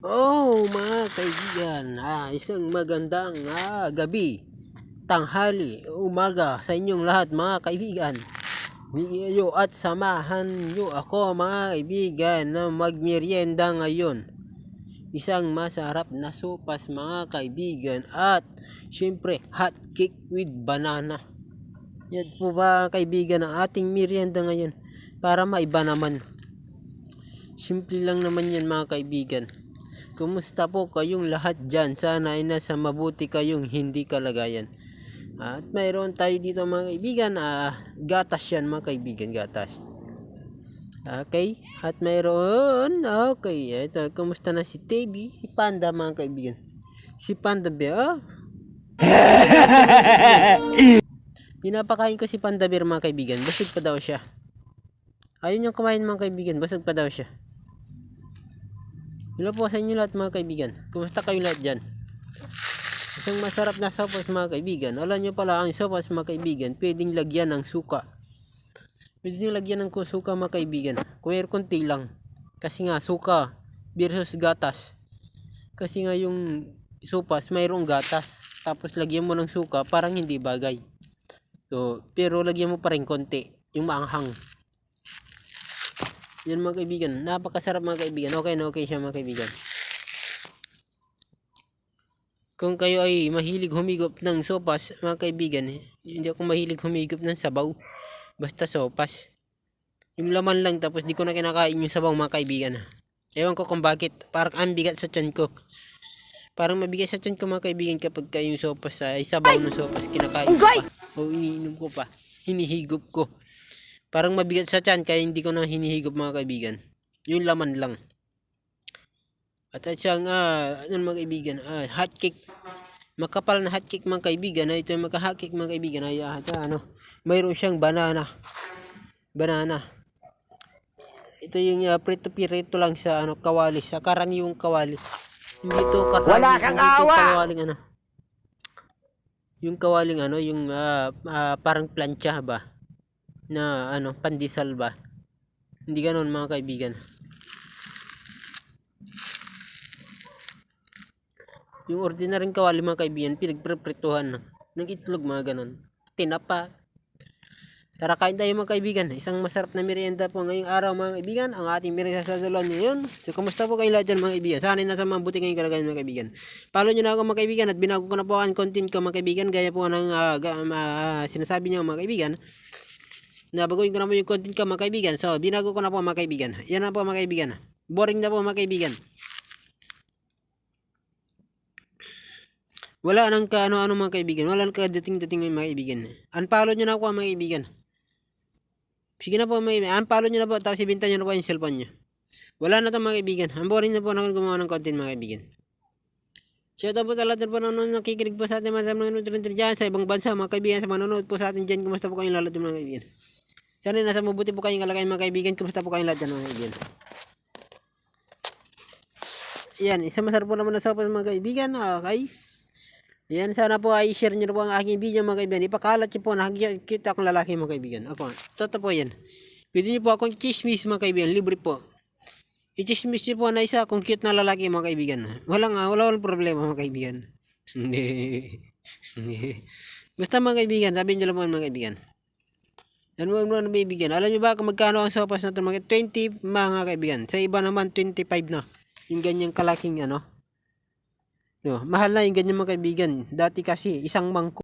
Mga kaibigan, isang magandang gabi, tanghali, umaga sa inyong lahat mga kaibigan. Niyo at samahan nyo ako mga kaibigan na magmerienda ngayon. Isang masarap na sopas mga kaibigan at syempre hot cake with banana. Yan po ba kaibigan ang ating merienda ngayon para maiba naman. Simple lang naman yan mga kaibigan. Kumusta po kayong lahat dyan? Sana ay nasa mabuti kayong hindi kalagayan. At mayroon tayo dito mga kaibigan, gatas yan mga kaibigan, gatas. Okay, at mayroon, ito, kumusta na si Teddy, si Panda mga kaibigan. Si Panda Bear, pinapakain ko si Panda Bear mga kaibigan, basag pa daw siya. Ayun yung kumain mga kaibigan, basag pa daw siya. Hello po sa inyo lahat mga kaibigan. Kumusta kayo lahat dyan? Isang masarap na sopas mga kaibigan. Alam nyo pala ang sopas mga kaibigan, pwedeng lagyan ng suka. Pwedeng lagyan ng suka mga kaibigan. Kung mayroon konti lang. Kasi nga suka versus gatas. Kasi nga yung sopas mayroong gatas. Tapos lagyan mo ng suka, parang hindi bagay. So, pero lagyan mo pa rin konti. Yung maanghang. Yan mga kaibigan, napakasarap mga kaibigan. Okay na okay siya mga kaibigan. Kung kayo ay mahilig humigop ng sopas mga kaibigan, hindi ako mahilig humigop ng sabaw. Basta sopas. Yung laman lang tapos di ko na kinakain yung sabaw mga kaibigan. Ewan ko kung bakit, parang ang bigat sa tiyan ko. Parang mabigat sa tiyan ko mga kaibigan kapag yung sopas ay sabaw ng sopas kinakain ko pa. O iniinom ko pa, hinihigop ko. Parang mabigat sa tiyan kaya hindi ko na hinihigop mga kaibigan. Yung laman lang. At siyang mga kaibigan, hot cake. Makapal na hot cake mga kaibigan. Ito yung hot cake mga kaibigan. Mayroon siyang banana. Ito yung prito-pirito lang sa kawali, sa karaniwang kawali. Hindi to karaniwang. Wala kang awa. Kawaling yung kawaling yung parang plancha ba? Na pandesal ba? Hindi ganoon mga kaibigan. Yung ordinaryong kawali mga kaibigan, pinagpreprituhan ng itlog mga ganon. Tinapa. Tara kain tayo mga kaibigan. Isang masarap na merienda po ngayong araw mga kaibigan. Ang ating merienda sa salon ngayon. So kumusta po kayo lahat dyan mga kaibigan? Sana nasa mabuti kayong kalagayan mga kaibigan. Follow nyo na ako mga kaibigan at binago ko na po ang content ko mga kaibigan. Gaya po ng sinasabi nyo mga kaibigan. Nabaguhin ko na po yung content ko mga kaibigan. So binago ko na po mga kaibigan. Yan na po mga kaibigan. Boring na po mga kaibigan. Wala nang ano mga kaibigan. Wala nang kadating-dating mga kaibigan. Unfollow nyo na ako mga kaibigan. Sige na po mga kaibigan. Unfollow nyo na po. Tapos ibinta nyo na po yung cellphone nyo. Wala na to mga kaibigan. Ang boring na po na gumawa ng content mga kaibigan. Shoutout po talaga po nanonood, nakikinig po sa atin mga nanonood rin dyan sa ibang bansa mga kaibigan, sa manonood po sa atin dyan. Kumusta po kayong lahat mga kaibigan? Sana nasa mabuti po kayong kalagayan mga kaibigan. Kumusta po kayong lahat dyan mga kaibigan? Yan, isang masarap po naman na sopas mga kaibigan. Okay. Yan, sana po ay share nyo po ang aking video mga kaibigan. Ipakalat nyo po na kita akong lalaki mga kaibigan. Ako, totoo po yan. Pwede nyo po akong chismis mga kaibigan. Libre po. I-chismis nyo po na isa akong cute na lalaki mga kaibigan. Walang problema mga kaibigan. Basta mga kaibigan, sabihin nyo lang po mga kaibigan. Yan mo na bibigyan. Alam nyo ba kung magkano ang sopas na ito mga 20 mga kaibigan. Sa iba naman 25 na. Yung ganyang kalaking mahal na yung ganyan mga kaibigan. Dati kasi isang mangkok.